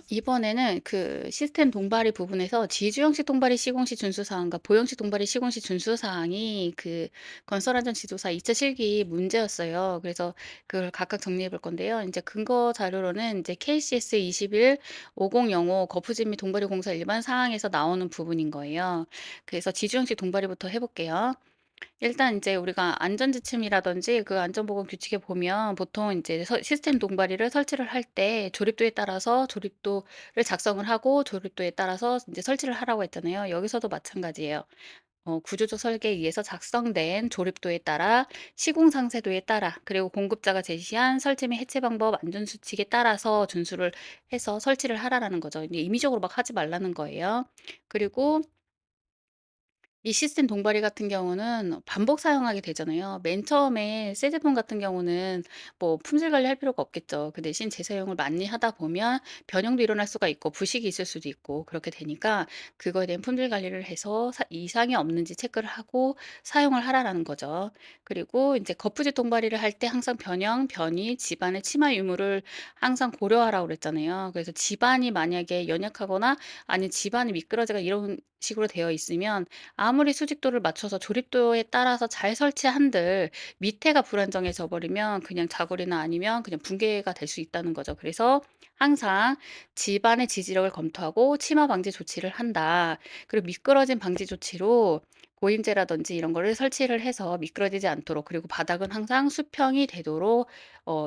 이번에는 그 시스템 동바리 부분에서 지주형식 동바리 시공시 준수 사항과 보형식 동바리 시공시 준수 사항이 그 건설안전 지도사 2차 실기 문제였어요. 그래서 그걸 각각 정리해 볼 건데요. 이제 근거 자료로는 이제 KCS 21 5005 거푸집 및 동바리 공사 일반 사항에서 나오는 부분인 거예요. 그래서 지주형식 동바리부터 해 볼게요. 일단 인제 우리가 안전지침이라든지 그 안전보건 규칙에 보면 보통 인제 시스템 동바리를 설치를 할 때 조립도에 따라서 조립도를 작성을 하고 조립도에 따라서 인제 설치를 하라고 했잖아요. 여기서도 마찬가지예요. 구조적 설계에 의해서 작성된 조립도에 따라 시공 상세도에 따라 그리고 공급자가 제시한 설치 및 해체 방법 안전 수칙에 따라서 준수를 해서 설치를 하라라는 거죠. 이제 임의적으로 막 하지 말라는 거예요. 그리고 이 시스템 동바리 같은 경우는 반복 사용하게 되잖아요. 맨 처음에 새 제품 같은 경우는 뭐 품질 관리할 필요가 없겠죠. 그 대신 재사용을 많이 하다 보면 변형도 일어날 수가 있고 부식이 있을 수도 있고 그렇게 되니까 그거에 대한 품질 관리를 해서 이상이 없는지 체크를 하고 사용을 하라라는 거죠. 그리고 이제 거푸집 동바리를 할 때 항상 변형, 변이, 집안의 치마 유무를 항상 고려하라고 그랬잖아요. 그래서 집안이 만약에 연약하거나 아니 집안이 미끄러지가 이런 식으로 되어 있으면 아무리 수직도를 맞춰서 조립도에 따라서 잘 설치한들 밑에가 불안정해져 버리면 그냥 자골이나 아니면 그냥 붕괴가 될 수 있다는 거죠. 그래서 항상 집안의 지지력을 검토하고 치마 방지 조치를 한다. 그리고 미끄러짐 방지 조치로 고임제라든지 이런 거를 설치를 해서 미끄러지지 않도록 그리고 바닥은 항상 수평이 되도록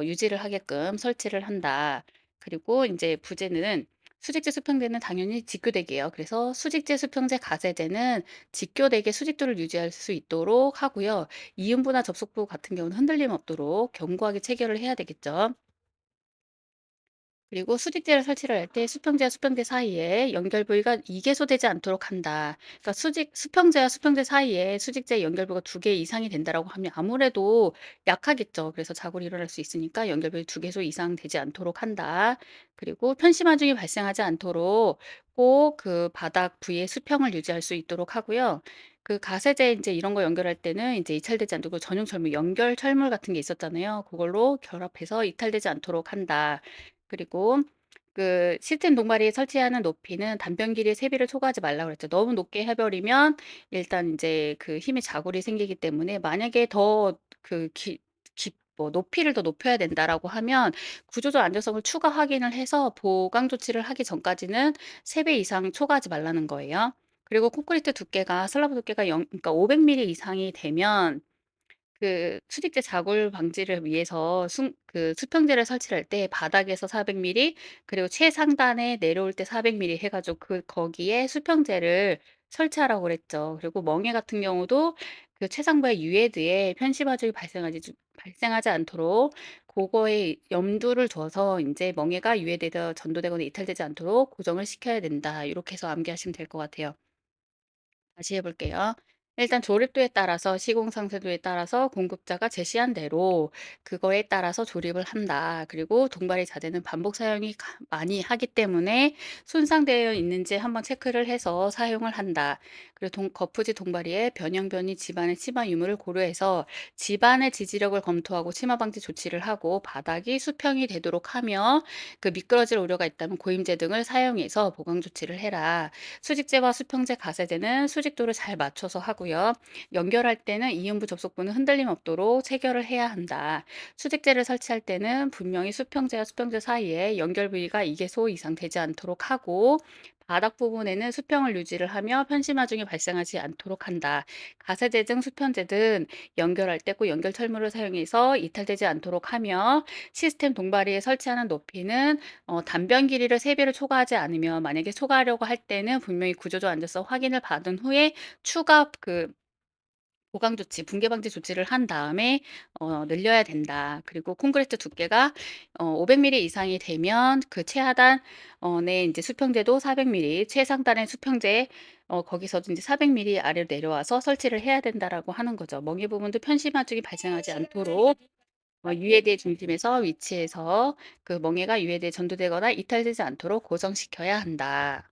유지를 하게끔 설치를 한다. 그리고 인제 부제는 수직재 수평제는 당연히 직교대기예요. 그래서 수직재 수평제 가세제는 직교되게 수직도를 유지할 수 있도록 하고요. 이음부나 접속부 같은 경우는 흔들림 없도록 견고하게 체결을 해야 되겠죠. 그리고 수직재를 설치를 할 때 수평제와 수평제 사이에 연결 부위가 이개소되지 않도록 한다. 그러니까 수평제와 수평제 사이에 수직재 연결부가 2개 이상이 된다라고 하면 아무래도 약하겠죠. 그래서 자골이 일어날 수 있으니까 연결 부위 2개소 이상 되지 않도록 한다. 그리고 편심 하중이 발생하지 않도록 꼭 그 바닥 부위의 수평을 유지할 수 있도록 하고요. 그 가세제 인제 이런 거 연결할 때는 인제 이탈되지 않도록 전용 철물, 연결 철물 같은 게 있었잖아요. 그걸로 결합해서 이탈되지 않도록 한다. 그리고 그 시스템 동바리에 설치하는 높이는 단변 길이의 3 배를 초과하지 말라고 그랬죠. 너무 높게 해 버리면 일단 인제 그 힘의 자골이 생기기 때문에 만약에 더 그 뭐 "높이를 더 높여야 된다."라고 하면 구조적 안정성을 추가 확인을 해서 보강 조치를 하기 전까지는 3배 이상 초과하지 말라는 거예요. 그리고 콘크리트 두께가 슬라브 두께가 그러니까 500 밀리 이상이 되면 그 수직재 자골 방지를 위해서 그 수평재를 설치를 할 때 바닥에서 400 밀리 그리고 최상단에 내려올 때 400 밀리 해 가지고 거기에 수평재를 설치하라고 그랬죠. 그리고 멍에 같은 경우도 그 최상부의 유헤드에 편심 화죽이 발생하지 않도록 고거에 염두를 둬서 인제 멍에가 유헤드에서 전도되거나 이탈되지 않도록 고정을 시켜야 된다. 요렇게 해서 암기하시면 될 것 같아요. 다시 해 볼게요. 일단 조립도에 따라서 시공 상세도에 따라서 공급자가 제시한 대로 그거에 따라서 조립을 한다. 그리고 동발의 자재는 반복 사용이 많이 하기 때문에 손상되어 있는지 한번 체크를 해서 사용을 한다. 그리고 거푸지 동발이의 변형 변이 집안의 치마 유무를 고려해서 집안의 지지력을 검토하고 치마 방지 조치를 하고 바닥이 수평이 되도록 하며 그 미끄러질 우려가 있다면 고임제 등을 사용해서 보강 조치를 해라. 수직재와 수평재 가세제는 수직도를 잘 맞춰서 하고요. 연결할 때는 이음부 접속부는 흔들림 없도록 체결을 해야 한다. 수직재를 설치할 때는 분명히 수평재와 수평재 사이에 연결 부위가 2개소 이상 되지 않도록 하고 바닥 부분에는 수평을 유지를 하며 편심 하중이 발생하지 않도록 한다. 가세제 등 수평재 등 연결할 때 꼭 연결 철물을 사용해서 이탈되지 않도록 하며 시스템 동바리에 설치하는 높이는 단변 길이를 3 배로 초과하지 않으면 만약에 초과하려고 할 때는 분명히 구조적 안전성 확인을 받은 후에 추가 그 보강 조치, 붕괴 방지 조치를 한 다음에 늘려야 된다. 그리고 콘크리트 두께가 500 밀리 이상이 되면 그 최하단 네 인제 수평재도 400 밀리, 최상단의 수평재 거기서도 인제 400 밀리 아래로 내려와서 설치를 해야 된다라고 하는 거죠. 멍에 부분도 편심 하중이 발생하지 않도록 유해대 중심에서 위치해서 그 멍에가 유해대에 전도되거나 이탈되지 않도록 고정시켜야 한다.